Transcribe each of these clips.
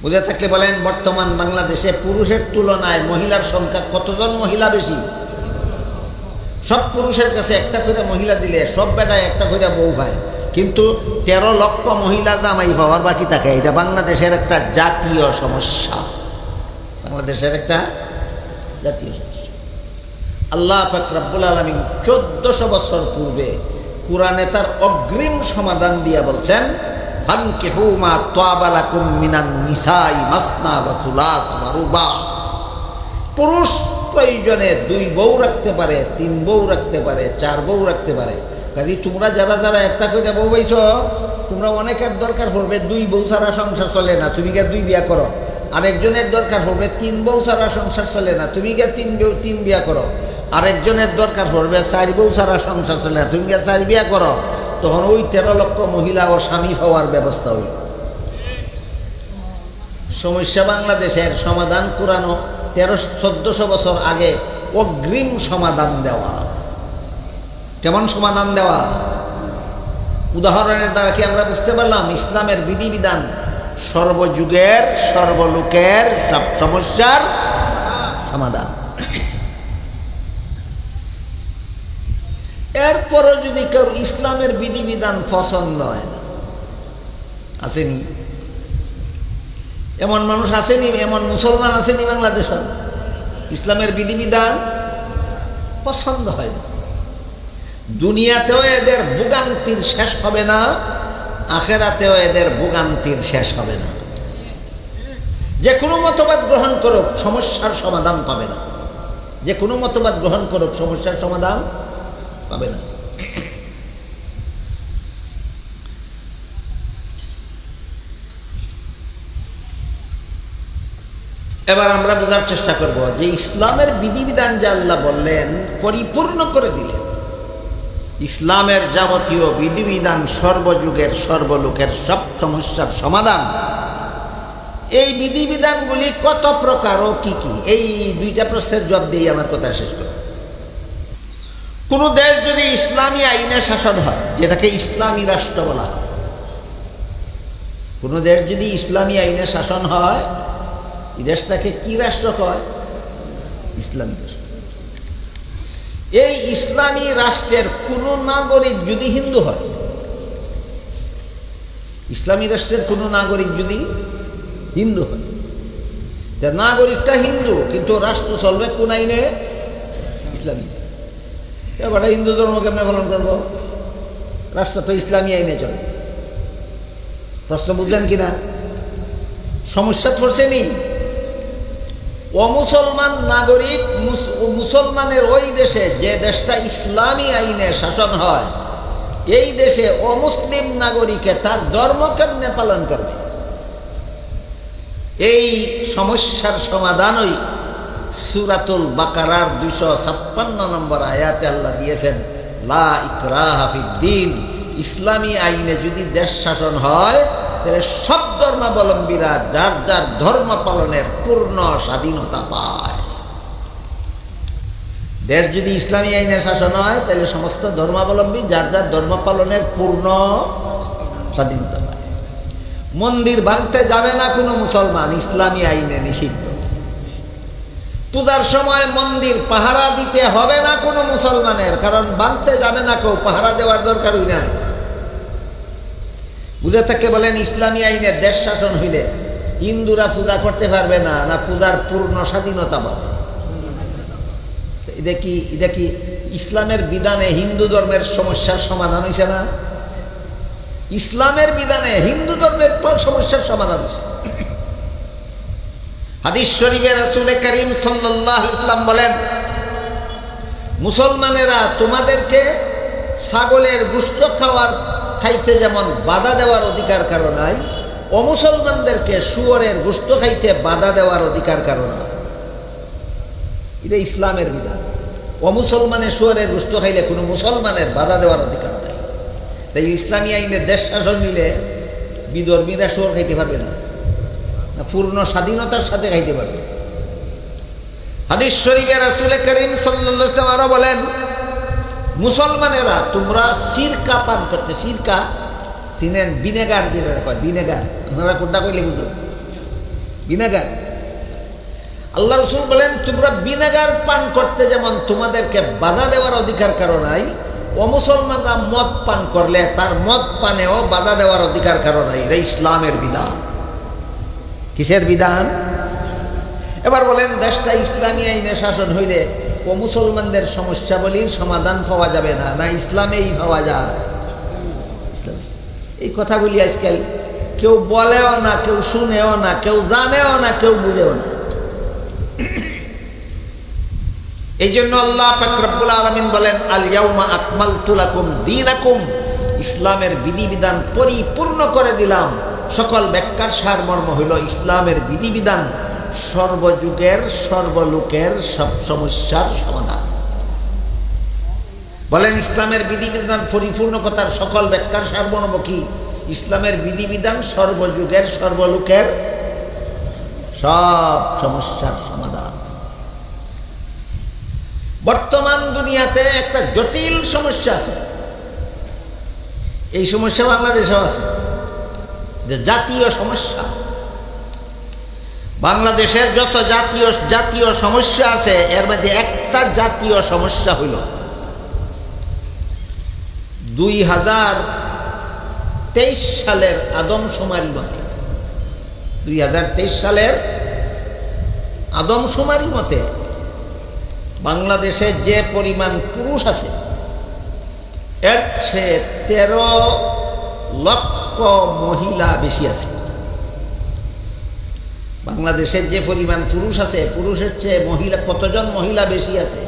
বুঝে থাকলে বলেন, বর্তমান বাংলাদেশে পুরুষের তুলনায় মহিলার সংখ্যা কতজন মহিলা বেশি? সব পুরুষের কাছে একটা করে মহিলা দিলে সব বেটায় একটা করে বউ পায়, কিন্তু 13 লক্ষ মহিলা জামাই পাওয়ার বাকি থাকে। এটা বাংলাদেশের একটা জাতীয় সমস্যা, বাংলাদেশের একটা জাতীয় সমস্যা। আল্লাহ পাক রব্বুল আলামিন 1400 বছর পূর্বে কুরআনে তার অগ্রিম সমাধান দিয়ে বলছেন, ফানকিহু মা তাবা লাকুম মিনান নিসাই মাসনা ওয়া সুলাসা ওয়া রুবা। পুরুষ প্রয়োজনে 2 বউ রাখতে পারে, 3 বউ রাখতে পারে, 4 বউ রাখতে পারে। কাজে তোমরা যারা যারা একটা করে বউ পাইছো, তোমরা অনেকের দরকার পড়বে 2 বউ ছাড়া সংসার চলে না, তুমি গিয়ে 2 বিয়া করো। আরেকজনের দরকার পড়বে 3 বউ ছাড়া সংসার চলে না, তুমি গিয়ে 3 বিয়া করো। আরেকজনের দরকার পড়বে 4 বউ ছাড়া সংসার চলে না, তুমি গিয়ে 4 বিয়া করো। তখন ওই 13 লক্ষ মহিলা ও স্বামী হওয়ার ব্যবস্থা হইল। সমস্যা বাংলাদেশের সমাধান পুরানো 1300-1400 বছর আগে অগ্রিম সমাধান দেওয়া। কেমন সমাধান দেওয়া? উদাহরণের দ্বারা কি আমরা বুঝতে পারলাম ইসলামের বিধিবিধান সর্বযুগের সর্বলোকের সব সমস্যার সমাধান। এরপরও যদি কেউ ইসলামের বিধিবিধান পছন্দ হয় না, আসেনি এমন মানুষ, আসেনি এমন মুসলমান আসেনি বাংলাদেশ, ইসলামের বিধিবিধান পছন্দ হয় না। দুনিয়াতেও এদের ভোগান্তির শেষ হবে না, আখেরাতেও এদের ভোগান্তির শেষ হবে না। যে কোনো মতবাদ গ্রহণ করুক সমস্যার সমাধান পাবে না, যে কোনো মতবাদ গ্রহণ করুক সমস্যার সমাধান পাবে না। এবার আমরা বোঝার চেষ্টা করব যে ইসলামের বিধিবিধান যে আল্লাহ বললেন পরিপূর্ণ করে দিলেন, ইসলামের যাবতীয় বিধিবিধান সর্বযুগের সর্বলোকের সব সমস্যার সমাধান। এই বিধিবিধানগুলি কত প্রকার ও কি কি? এই 2টা প্রশ্নের জবাব দিয়ে আমার কথা শেষ করব। কোন দেশ যদি ইসলামী আইনে শাসন হয়, যেটাকে ইসলামী রাষ্ট্র বলা হয়, কোন দেশ যদি ইসলামী আইনে শাসন হয়, এই দেশটাকে কি রাষ্ট্র কয়? ইসলামী রাষ্ট্র। এই ইসলামী রাষ্ট্রের কোন নাগরিক যদি হিন্দু হয়, ইসলামী রাষ্ট্রের কোন নাগরিক যদি হিন্দু হয়, নাগরিকটা হিন্দু কিন্তু রাষ্ট্র চলবে কোন আইনে? ইসলামী। এবার হিন্দু ধর্ম কেমনে পালন করবো? রাষ্ট্র তো ইসলামী আইনে চলে। প্রশ্ন বুঝলেন কিনা? সমস্যা ধরছে নি। অমুসলমান নাগরিক মুসলমানের ওই দেশে, যে দেশটা ইসলামী আইনে শাসন হয়, এই দেশে অমুসলিম নাগরিকে তার ধর্ম কেমনে পালন করবে? এই সমস্যার সমাধানই সূরাতুল বাকারার 256 নম্বর আয়াতে আল্লাহ দিয়েছেন, লা ইকরাহা ফিদ্দীন। ইসলামী আইনে যদি দেশ শাসন হয়, তাহলে সব ধর্মাবলম্বীরা যার যার ধর্ম পালনের পূর্ণ স্বাধীনতা পায়। দেশ যদি ইসলামী আইনে শাসন হয়, তাহলে সমস্ত ধর্মাবলম্বী যার যার ধর্ম পালনের পূর্ণ স্বাধীনতা পায়। মন্দির ভাঙতে যাবে না কোনো মুসলমান, ইসলামী আইনে নিষিদ্ধ। পূজার সময় মন্দির পাহারা দিতে হবে না কোনো মুসলমানের, কারণ ভাঙতে যাবে না কেউ, পাহারা দেওয়ার দরকারই নাই। বুঝে থাকে বলেন ইসলামী আইনে দেশ শাসন হইলে হিন্দুরা পূজা করতে পারবে না, না পূজার পূর্ণ স্বাধীনতা পাবে? এটা কি ইসলামের বিধানে হিন্দু ধর্মের সমস্যার সমাধান হয়েছে না? ইসলামের বিধানে হিন্দু ধর্মের সমস্যার সমাধান হয়েছে। হাদিস শরীফে রাসূল করিম সাল্লাল্লাহু আলাইহি ওয়াসাল্লাম বলেন, মুসলমানেরা তোমাদেরকে ছাগলের গোশত খাইতে যেমন বাধা দেওয়ার অধিকার কারো নাই, অমুসলমানদেরকে শুয়োরের গোশত খাইতে বাধা দেওয়ার অধিকার কারো নাই। এটা ইসলামের বিধান। অমুসলমানের শুয়োরের গোশত খাইলে কোনো মুসলমানের বাধা দেওয়ার অধিকার নাই। তাই ইসলামী আইনের দেশ শাসন নিলে বিধর্মীরা শুয়োর খাইতে পারবে না, পূর্ণ স্বাধীনতার সাথে খাইতে পারবে। হাদিস শরীফে রাসূল করিম সাল্লাল্লাহু আলাইহি ওয়াসাল্লাম আরো বলেন, মুসলমানেরা তোমরা সিরকা পান করতে, সিরকা চিনেন? ভিনেগার যেটা কয়, ভিনেগার। আপনারা কোনটা কইলে বুঝুন? ভিনেগার। আল্লাহ রসুল বলেন, তোমরা ভিনেগার পান করতে যেমন তোমাদেরকে বাধা দেওয়ার অধিকার কারো নাই, ও মুসলমানরা মদ পান করলে তার মদ পানেও বাধা দেওয়ার অধিকার কারো নাই। এটা ইসলামের বিধান। কিসের বিধান? এবার বলেন, দেশটা ইসলামী আইনে শাসন হইলে ও মুসলমানদের সমস্যাবলীর সমাধান পাওয়া যাবে না, না ইসলামেই পাওয়া যায়? এই কথা বলি আজকাল কেউ বলেও না, কেউ শুনেও না, কেউ জানেও না, কেউ বুঝেও না। এই জন্য আল্লাহ পাক রব্বুল আলামিন বলেন, আল ইয়াউমা আকমালতু লাকুম দীনাকুম, ইসলামের বিধিবিধান পরিপূর্ণ করে দিলাম। সকল ব্যাখ্যার সারমর্ম হইল ইসলামের বিধিবিধান সর্বযুগের সর্বলোকের সব সমস্যার সমাধান। বলেন, ইসলামের বিধিবিধান পরিপূর্ণ কথার সকল ব্যাখ্যার সারমর্ম কি? ইসলামের বিধিবিধান সর্বযুগের সর্বলোকের সব সমস্যার সমাধান। বর্তমান দুনিয়াতে একটা জটিল সমস্যা আছে। এই সমস্যা বাংলাদেশেও আছে, যে জাতীয় সমস্যা। বাংলাদেশের যত জাতীয় সমস্যা আছে, এর মধ্যে একটা জাতীয় সমস্যা হইল 2023 সালের আদমশুমারি মতে, 2023 সালের আদমশুমারি মতে বাংলাদেশে যে পরিমাণ পুরুষ আছে, এর চেয়ে 13 লক্ষ মহিলা বেশি আছে। বাংলাদেশের যে পরিমাণ পুরুষ আছে, পুরুষের চেয়ে মহিলা, কতজন মহিলা বেশি আছে?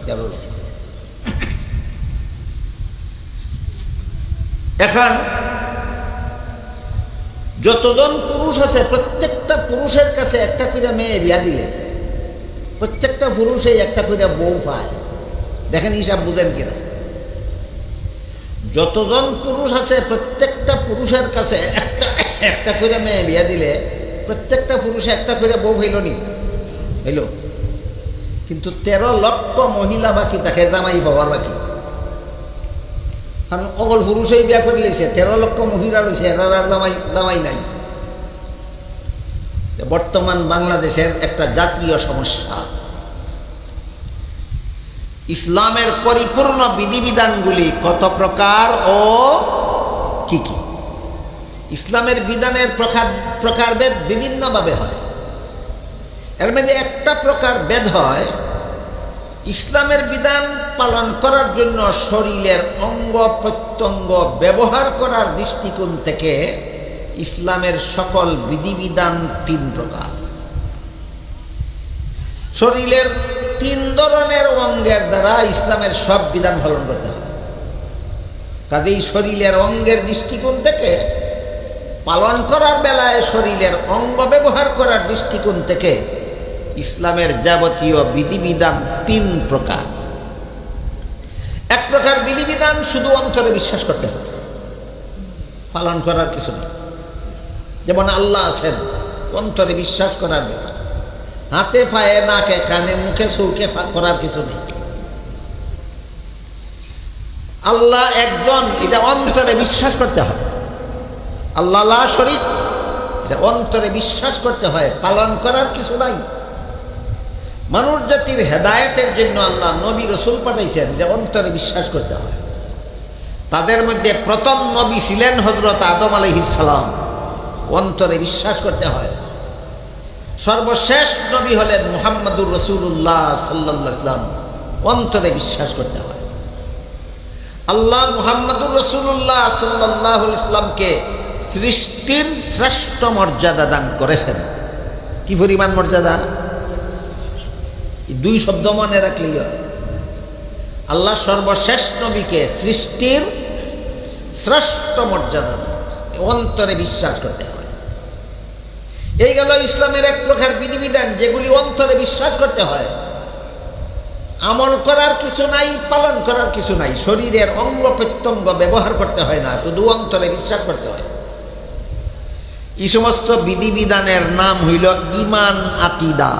13 লক্ষ। এখন যতজন পুরুষ আছে, প্রত্যেকটা পুরুষের কাছে একটা করে মেয়ে বিয়া দিলে প্রত্যেকটা পুরুষে একটা করে বউ পায়। দেখেন হিসাব বুঝেন কিনা? যতজন পুরুষ আছে, প্রত্যেকটা পুরুষের কাছে একটা করে মেয়ে বিয়া দিলে প্রত্যেকটা পুরুষে একটা করে বউ হইল নি? হইল। কিন্তু 13 লক্ষ মহিলা বাকি থাকে, জামাই পাওয়ার বাকি। কারণ অকল পুরুষই বিয়া করে লিছে, 13 লক্ষ মহিলা রয়েছে, এরা আর জামাই নাই। বর্তমান বাংলাদেশের একটা জাতীয় সমস্যা। ইসলামের পরিপূর্ণ বিধিবিধানগুলি কত প্রকার ও কি কি? ইসলামের বিধানের প্রকারভেদ বিভিন্নভাবে হয়। এর মধ্যে একটা প্রকার ভেদ হয়, ইসলামের বিধান পালন করার জন্য শরীরের অঙ্গ প্রত্যঙ্গ ব্যবহার করার দৃষ্টিকোণ থেকে ইসলামের সকল বিধিবিধান 3 প্রকার। শরীরের 3 ধরনের অঙ্গের দ্বারা ইসলামের সব বিধান পালন করতে হয়। কাজেই শরীরের অঙ্গের দৃষ্টিকোণ থেকে পালন করার বেলায় শরীরের অঙ্গ ব্যবহার করার দৃষ্টিকোণ থেকে ইসলামের যাবতীয় বিধিবিধান 3 প্রকার। এক প্রকার বিধিবিধান শুধু অন্তরে বিশ্বাস করতে হয়, পালন করার কিছু নেই। যেমন আল্লাহ আছেন, অন্তরে বিশ্বাস করার ব্যাপার। হাতে পায়ে নাকে কানে মুখে চৌকে করার কিছু নেই। আল্লাহ একজন, এটা অন্তরে বিশ্বাস করতে হয়। আল্লাহ লা শরীক, এটা অন্তরে বিশ্বাস করতে হয়, পালন করার কিছু নাই। মানুষ জাতির হেদায়েতের জন্য আল্লাহ নবী রসুল পাঠাইছেন, যে অন্তরে বিশ্বাস করতে হয়। তাদের মধ্যে প্রথম নবী ছিলেন হযরত আদম আলাইহিস সালাম, অন্তরে বিশ্বাস করতে হয়। সর্বশেষ নবী হলেন মুহাম্মদুর রাসূলুল্লাহ সাল্লাল্লাহু আলাইহি ওয়াসাল্লাম, অন্তরে বিশ্বাস করতে হয়। আল্লাহ মুহাম্মদুর রাসূলুল্লাহ সাল্লাল্লাহু আলাইহি ওয়াসাল্লামকে সৃষ্টির শ্রেষ্ঠ মর্যাদা দান করেছেন। কি পরিমাণ মর্যাদা! 2 শব্দ মনে রাখলেই হয়। আল্লাহ সর্বশেষ নবীকে সৃষ্টির শ্রেষ্ঠ মর্যাদা দান, অন্তরে বিশ্বাস করতে হয়। এই গেল ইসলামের এক প্রকার বিধিবিধান, যেগুলি অন্তরে বিশ্বাস করতে হয়। আমল করার কিছু নাই, পালন করার কিছু নাই। শরীরের অঙ্গ প্রত্যঙ্গ ব্যবহার করতে হয় না, শুধু অন্তরে বিশ্বাস করতে হয়। এই সমস্ত বিধিবিধানের নাম হইল ঈমান আকীদা।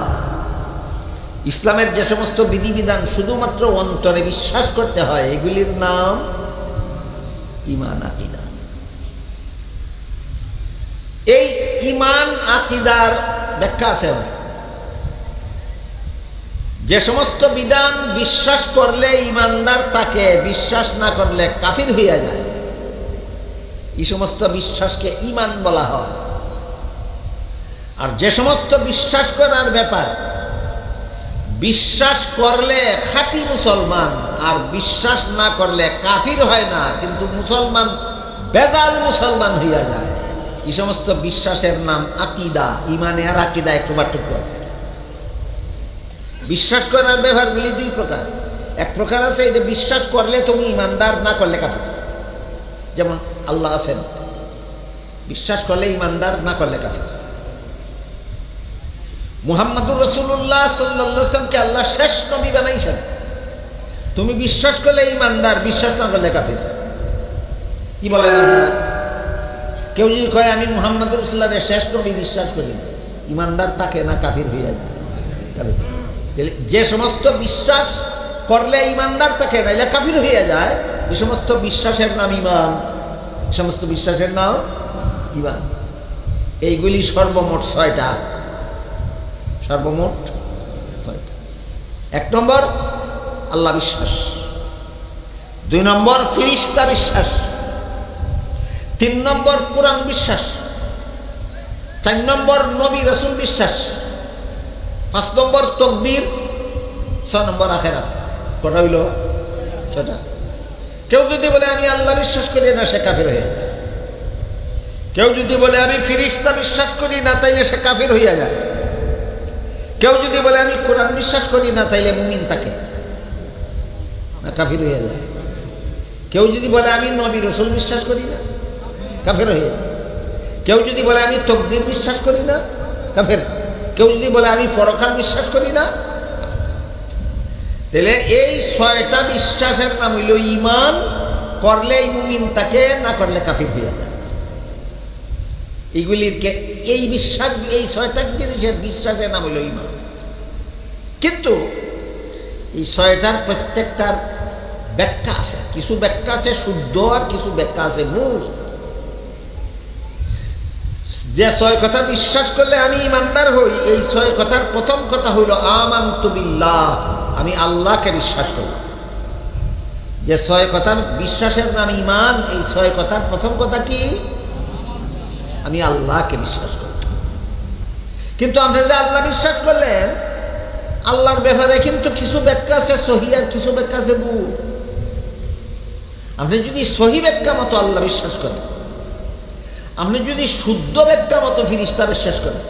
ইসলামের যে সমস্ত বিধিবিধান শুধুমাত্র অন্তরে বিশ্বাস করতে হয়, এগুলির নাম ঈমান আকীদা। এই ঈমান আকীদার ব্যাখ্যা আছে অনেক। যে সমস্ত বিধান বিশ্বাস করলে ঈমানদার তাকে, বিশ্বাস না করলে কাফির হইয়া যায়, এই সমস্ত বিশ্বাসকে ঈমান বলা হয়। আর যে সমস্ত বিশ্বাস করার ব্যাপার, বিশ্বাস করলে খাঁটি মুসলমান আর বিশ্বাস না করলে কাফির হয় না, কিন্তু মুসলমান বেজাল মুসলমান হইয়া যায়, এই সমস্ত বিশ্বাসের নাম আকীদা। ঈমানে আর আকীদা একটু পার্থক্য আছে। বিশ্বাস করার ব্যাপারগুলি দুই প্রকার। এক প্রকার আছে এটা বিশ্বাস করলে তুমি ঈমানদার, না করলে কাফির। যেমন আল্লাহ আছেন, বিশ্বাস করলে ঈমানদার, না করলে কাফির। মুহাম্মদুর রাসূলুল্লাহ সাল্লাল্লাহু আলাইহি ওয়াসাল্লামকে আল্লাহ শেষ নবী বানাইছেন, তুমি বিশ্বাস করলে ঈমানদার, বিশ্বাস না করলে কাফির। কি বলেন আপনারা? কেউ যদি কয় আমি মুহাম্মদুর রাসূলুল্লাহর শেষ নবী বিশ্বাস করি, ঈমানদার তাকে, না কাফির হইয়া যায়। যে সমস্ত বিশ্বাস করলে ঈমানদার তাকে, নাইলে কাফির হইয়া যায়, এই সমস্ত বিশ্বাসের নাম ঈমান, সমস্ত বিশ্বাসের নাম ঈমান। এইগুলি সর্বমোট 6টা, সর্বমোট 6টা। 1 নম্বর আল্লাহ বিশ্বাস, 2 নম্বর ফেরেশতা বিশ্বাস, 3 নম্বর কোরআন বিশ্বাস, 4 নম্বর নবী রাসূল বিশ্বাস, 5 নম্বর তাকদীর, 6 নম্বর আখিরাত। কটা হইল? 6টা। কেউ যদি বলে আমি আল্লাহ বিশ্বাস করি না, সে কাফির হয়ে যায়। কেউ যদি বলে আমি ফেরেশতা বিশ্বাস করি না, তাইলে সে কাফির হইয়া যায়। কেউ যদি বলে আমি কোরআন বিশ্বাস করি না, তাইলে মুমিন তাকে, না কাফির হইয়া যায়। কেউ যদি বলে আমি নবী রাসূল বিশ্বাস করি না, কাফির হয়ে যায়। কেউ যদি বলে আমি তাকদীর বিশ্বাস করি না, কাফির। কেউ যদি বলে আমি পরকাল বিশ্বাস করি না, তাহলে এই 6টা বিশ্বাসের নাম হইল ঈমান। করলে মুমিন তাকে, না করলে কাফির হইয়া যায়। এইগুলির এই বিশ্বাস, এই 6টা জিনিসের বিশ্বাসের নাম হইল ঈমান। কিন্তু এই 6টার প্রত্যেকটার ব্যাখ্যা আছে। কিছু ব্যাখ্যা আছে শুদ্ধ, আর কিছু ব্যাখ্যা আছে মূল। যে 6 কথা বিশ্বাস করলে আমি ঈমানদার হই, এই 6 কথার প্রথম কথা হইল আমানতু বিল্লাহ, আমি আল্লাহকে বিশ্বাস করলাম। যে 6 কথা বিশ্বাসের নাম ঈমান, এই 6 কথার প্রথম কথা কি? আমি আল্লাহকে বিশ্বাস করলাম। কিন্তু আপনি যে আল্লাহ বিশ্বাস করলেন, আল্লাহর ব্যাপারে কিন্তু কিছু ব্যাখ্যা আছে সহিহ, আর কিছু ব্যাখ্যা আছে ভুল। আপনি যদি সহিহ ব্যাখ্যা মতো আল্লাহ বিশ্বাস করেন, আপনি যদি শুদ্ধ ব্যাখ্যা মতো ফেরেশতা বিশ্বাস করেন,